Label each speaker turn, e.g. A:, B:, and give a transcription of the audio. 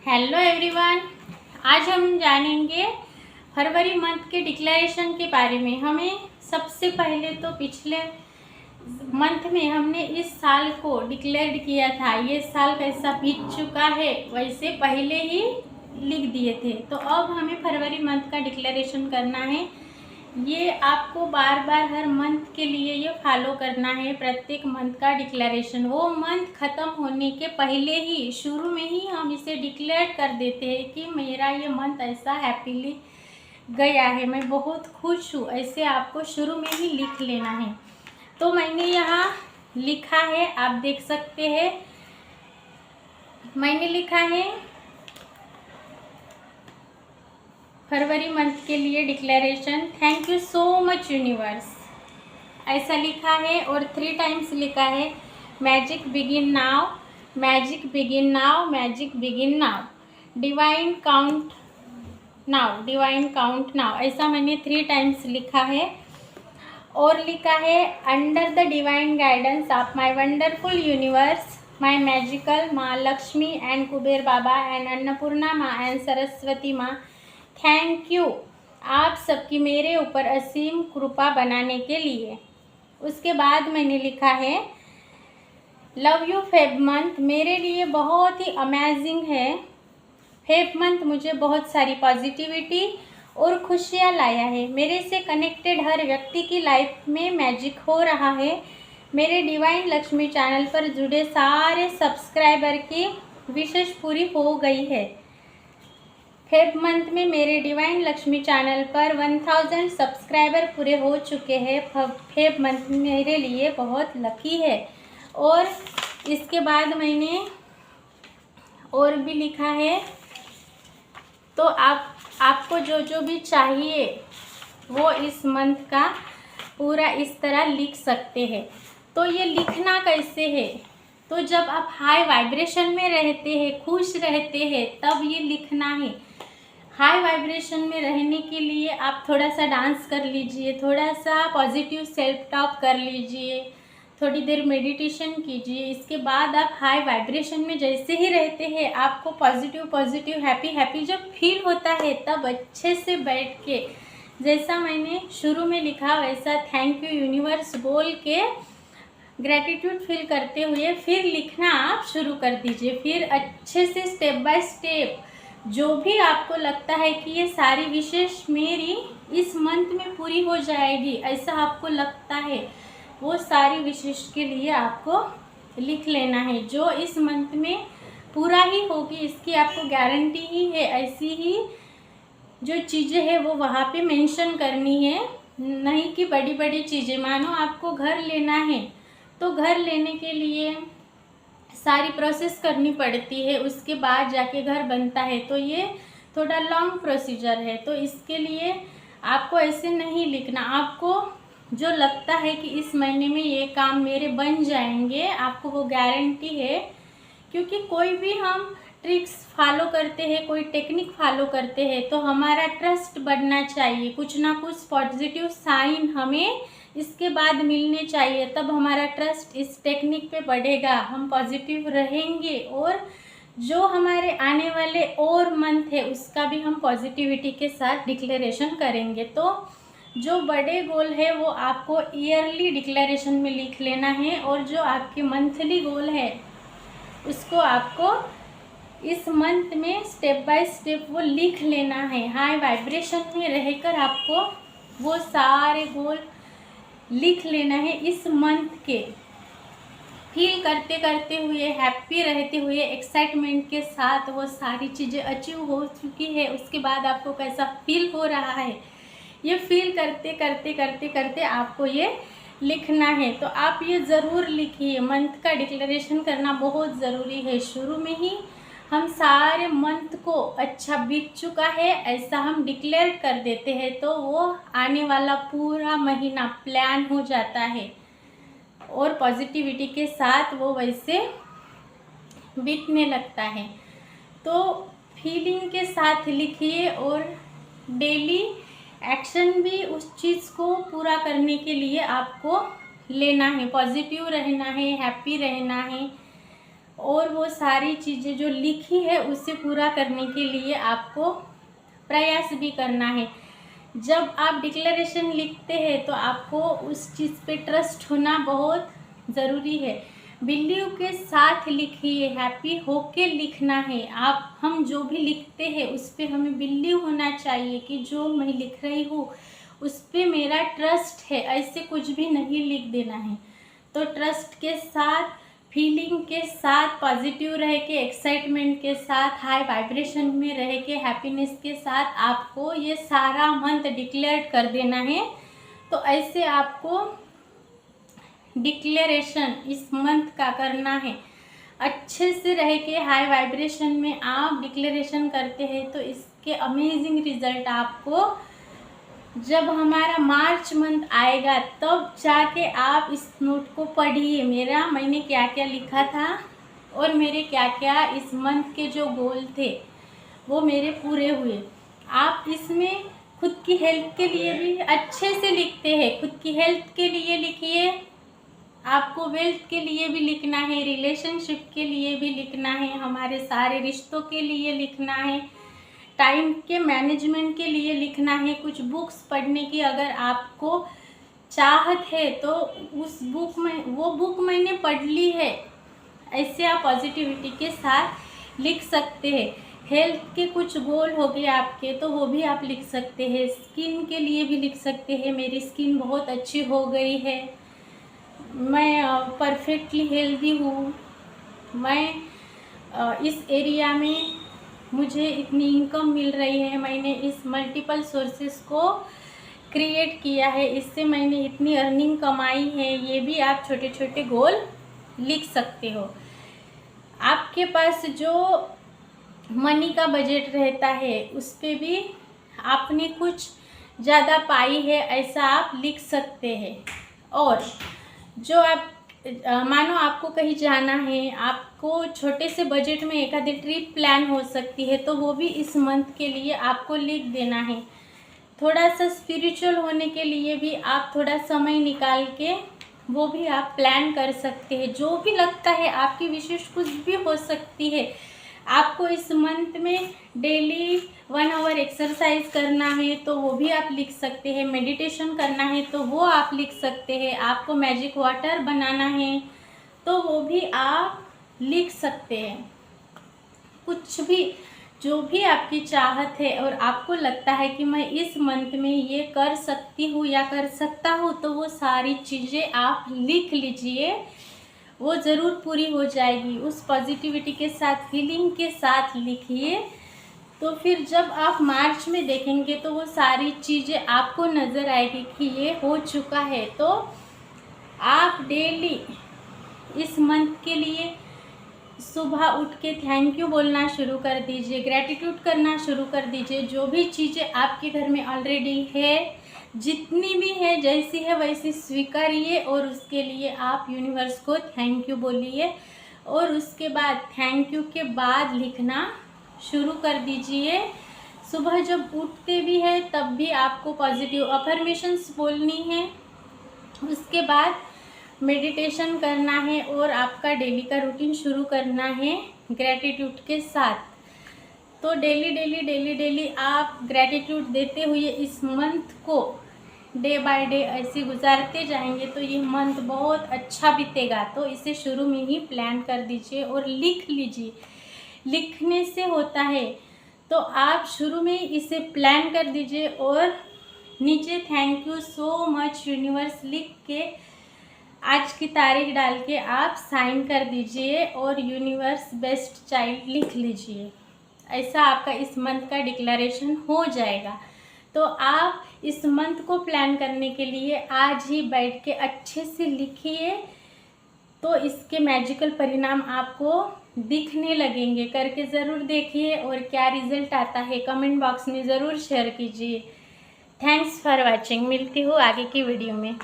A: Hello everyone. आज हम जानेंगे फरवरी मंथ के डिक्लेरेशन के बारे में। हमें सबसे पहले तो पिछले मंथ में हमने इस साल को डिक्लेयर किया था, ये साल कैसा बीत चुका है वैसे पहले ही लिख दिए थे। तो अब हमें फरवरी मंथ का डिक्लेरेशन करना है। ये आपको बार बार हर मंथ के लिए ये फॉलो करना है, प्रत्येक मंथ का डिक्लेरेशन। वो मंथ ख़त्म होने के पहले ही शुरू में ही हम इसे डिक्लेयर कर देते हैं कि मेरा ये मंथ ऐसा हैप्पीली गया है, मैं बहुत खुश हूँ, ऐसे आपको शुरू में ही लिख लेना है। तो मैंने यहाँ लिखा है, आप देख सकते हैं, मैंने लिखा है फरवरी मंथ के लिए declaration, thank you so much universe, ऐसा लिखा है। और 3 टाइम्स लिखा है magic begin now, magic begin now, magic begin now, divine count now, divine count now, ऐसा मैंने 3 टाइम्स लिखा है। और लिखा है under the divine guidance of my wonderful universe, my magical माँ लक्ष्मी एंड कुबेर बाबा एंड अन्नपूर्णा माँ एंड सरस्वती माँ, थैंक यू आप सबकी मेरे ऊपर असीम कृपा बनाने के लिए। उसके बाद मैंने लिखा है लव यू फेब मंथ, मेरे लिए बहुत ही अमेजिंग है। फेब मंथ मुझे बहुत सारी पॉजिटिविटी और खुशियाँ लाया है। मेरे से कनेक्टेड हर व्यक्ति की लाइफ में मैजिक हो रहा है। मेरे डिवाइन लक्ष्मी चैनल पर जुड़े सारे सब्सक्राइबर की विशेष पूरी हो गई है। फेब मंथ में मेरे डिवाइन लक्ष्मी चैनल पर 1000 सब्सक्राइबर पूरे हो चुके हैं। फेब मंथ मेरे लिए बहुत लकी है। और इसके बाद मैंने और भी लिखा है, तो आपको जो जो भी चाहिए वो इस मंथ का पूरा इस तरह लिख सकते हैं। तो ये लिखना कैसे है, तो जब आप हाई वाइब्रेशन में रहते हैं, खुश रहते हैं, तब ये लिखना है। हाई वाइब्रेशन में रहने के लिए आप थोड़ा सा डांस कर लीजिए, थोड़ा सा पॉजिटिव सेल्फ टॉक कर लीजिए, थोड़ी देर मेडिटेशन कीजिए। इसके बाद आप हाई वाइब्रेशन में जैसे ही रहते हैं, आपको पॉजिटिव हैप्पी हैप्पी जब फील होता है, तब अच्छे से बैठ के जैसा मैंने शुरू में लिखा वैसा थैंक यू यूनिवर्स बोल के ग्रैटिट्यूड फील करते हुए फिर लिखना आप शुरू कर दीजिए। फिर अच्छे से स्टेप बाय स्टेप जो भी आपको लगता है कि ये सारी विशेष मेरी इस मंथ में पूरी हो जाएगी, ऐसा आपको लगता है, वो सारी विशेष के लिए आपको लिख लेना है। जो इस मंथ में पूरा ही होगी, इसकी आपको गारंटी ही है। ऐसी ही जो चीज़ें हैं वो वहाँ पे मेंशन करनी है, नहीं कि बड़ी बड़ी चीज़ें। मानो आपको घर लेना है, तो घर लेने के लिए सारी प्रोसेस करनी पड़ती है, उसके बाद जाके घर बनता है, तो ये थोड़ा लॉन्ग प्रोसीजर है। तो इसके लिए आपको ऐसे नहीं लिखना। आपको जो लगता है कि इस महीने में ये काम मेरे बन जाएंगे, आपको वो गारंटी है। क्योंकि कोई भी हम ट्रिक्स फॉलो करते हैं, कोई टेक्निक फॉलो करते हैं, तो हमारा ट्रस्ट बढ़ना चाहिए, कुछ ना कुछ पॉजिटिव साइन हमें इसके बाद मिलने चाहिए, तब हमारा ट्रस्ट इस टेक्निक पे बढ़ेगा, हम पॉजिटिव रहेंगे। और जो हमारे आने वाले और मंथ है उसका भी हम पॉजिटिविटी के साथ डिक्लेरेशन करेंगे। तो जो बड़े गोल है वो आपको ईयरली डिक्लेरेशन में लिख लेना है, और जो आपके मंथली गोल है उसको आपको इस मंथ में स्टेप बाय स्टेप वो लिख लेना है। हाई वाइब्रेशन में रहकर आपको वो सारे गोल लिख लेना है इस मंथ के। फील करते करते हुए, हैप्पी रहते हुए, एक्साइटमेंट के साथ वो सारी चीज़ें अचीव हो चुकी है, उसके बाद आपको कैसा फील हो रहा है, ये फील करते करते करते करते आपको ये लिखना है। तो आप ये ज़रूर लिखिए, मंथ का डिक्लेरेशन करना बहुत ज़रूरी है। शुरू में ही हम सारे मंथ को अच्छा बीत चुका है ऐसा हम डिक्लेयर कर देते हैं, तो वो आने वाला पूरा महीना प्लान हो जाता है और पॉजिटिविटी के साथ वो वैसे बीतने लगता है। तो फीलिंग के साथ लिखिए, और डेली एक्शन भी उस चीज़ को पूरा करने के लिए आपको लेना है। पॉजिटिव रहना है, हैप्पी रहना है, और वो सारी चीज़ें जो लिखी है उसे पूरा करने के लिए आपको प्रयास भी करना है। जब आप डिक्लेरेशन लिखते हैं तो आपको उस चीज़ पे ट्रस्ट होना बहुत ज़रूरी है। बिलीव के साथ लिखिए, हैप्पी होके लिखना है। हम जो भी लिखते हैं उस पे हमें बिलीव होना चाहिए कि जो मैं लिख रही हूँ उस पे मेरा ट्रस्ट है, ऐसे कुछ भी नहीं लिख देना है। तो ट्रस्ट के साथ, फीलिंग के साथ, पॉजिटिव रह के, एक्साइटमेंट के साथ, हाई वाइब्रेशन में रह के, हैप्पीनेस के साथ आपको ये सारा मंत्र डिक्लेयर कर देना है। तो ऐसे आपको डिक्लेरेशन इस मंथ का करना है। अच्छे से रह के हाई वाइब्रेशन में आप डिक्लेरेशन करते हैं तो इसके अमेजिंग रिजल्ट आपको जब हमारा मार्च मंथ आएगा तब जाके आप इस नोट को पढ़िए, मैंने क्या क्या लिखा था और मेरे क्या क्या इस मंथ के जो गोल थे वो मेरे पूरे हुए। आप इसमें खुद की हेल्थ के लिए भी अच्छे से लिखते हैं। खुद की हेल्थ के लिए लिखिए, आपको वेल्थ के लिए भी लिखना है, रिलेशनशिप के लिए भी लिखना है, हमारे सारे रिश्तों के लिए लिखना है, टाइम के मैनेजमेंट के लिए लिखना है। कुछ बुक्स पढ़ने की अगर आपको चाहत है तो उस बुक में, वो बुक मैंने पढ़ ली है, ऐसे आप पॉजिटिविटी के साथ लिख सकते हैं। हेल्थ के कुछ गोल हो गए आपके तो वो भी आप लिख सकते हैं। स्किन के लिए भी लिख सकते हैं, मेरी स्किन बहुत अच्छी हो गई है, मैं परफेक्टली हेल्दी हूँ, मैं इस एरिया में मुझे इतनी इनकम मिल रही है, मैंने इस मल्टीपल सोर्सेस को क्रिएट किया है, इससे मैंने इतनी अर्निंग कमाई है। ये भी आप छोटे छोटे गोल लिख सकते हो। आपके पास जो मनी का बजट रहता है उस पे भी आपने कुछ ज़्यादा पाई है ऐसा आप लिख सकते हैं। और जो आप मानो आपको कहीं जाना है, आपको छोटे से बजट में एक आधी ट्रिप प्लान हो सकती है तो वो भी इस मंथ के लिए आपको लिख देना है। थोड़ा सा स्पिरिचुअल होने के लिए भी आप थोड़ा समय निकाल के वो भी आप प्लान कर सकते हैं। जो भी लगता है, आपकी विशेष कुछ भी हो सकती है। आपको इस मंथ में डेली 1 आवर एक्सरसाइज करना है तो वो भी आप लिख सकते हैं। मेडिटेशन करना है तो वो आप लिख सकते हैं। आपको मैजिक वाटर बनाना है तो वो भी आप लिख सकते हैं। कुछ भी, जो भी आपकी चाहत है और आपको लगता है कि मैं इस मंथ में ये कर सकती हूँ या कर सकता हूँ तो वो सारी चीज़ें आप लिख लीजिए, वो ज़रूर पूरी हो जाएगी। उस पॉजिटिविटी के साथ, फीलिंग के साथ लिखिए, तो फिर जब आप मार्च में देखेंगे तो वो सारी चीज़ें आपको नज़र आएगी कि ये हो चुका है। तो आप डेली इस मंथ के लिए सुबह उठ के थैंक यू बोलना शुरू कर दीजिए, ग्रैटिट्यूड करना शुरू कर दीजिए। जो भी चीज़ें आपके घर में ऑलरेडी है, जितनी भी है, जैसी है वैसी स्वीकारिए और उसके लिए आप यूनिवर्स को थैंक यू बोलिए। और उसके बाद थैंक यू के बाद लिखना शुरू कर दीजिए। सुबह जब उठते भी है तब भी आपको पॉजिटिव अफर्मेशंस बोलनी है। उसके बाद मेडिटेशन करना है और आपका डेली का रूटीन शुरू करना है ग्रैटिट्यूड के साथ। तो डेली आप ग्रैटिट्यूड देते हुए इस मंथ को डे बाय डे ऐसे गुजारते जाएंगे तो ये मंथ बहुत अच्छा बीतेगा। तो इसे शुरू में ही प्लान कर दीजिए और लिख लीजिए। लिखने से होता है, तो आप शुरू में इसे प्लान कर दीजिए और नीचे thank you so much universe लिख के आज की तारीख डाल के आप साइन कर दीजिए और यूनिवर्स बेस्ट चाइल्ड लिख लीजिए। ऐसा आपका इस मंथ का डिक्लेरेशन हो जाएगा। तो आप इस मंथ को प्लान करने के लिए आज ही बैठ के अच्छे से लिखिए, तो इसके मैजिकल परिणाम आपको दिखने लगेंगे। करके ज़रूर देखिए और क्या रिज़ल्ट आता है कमेंट बॉक्स में ज़रूर शेयर कीजिए। Thanks for watching. मिलती हूँ आगे की वीडियो में।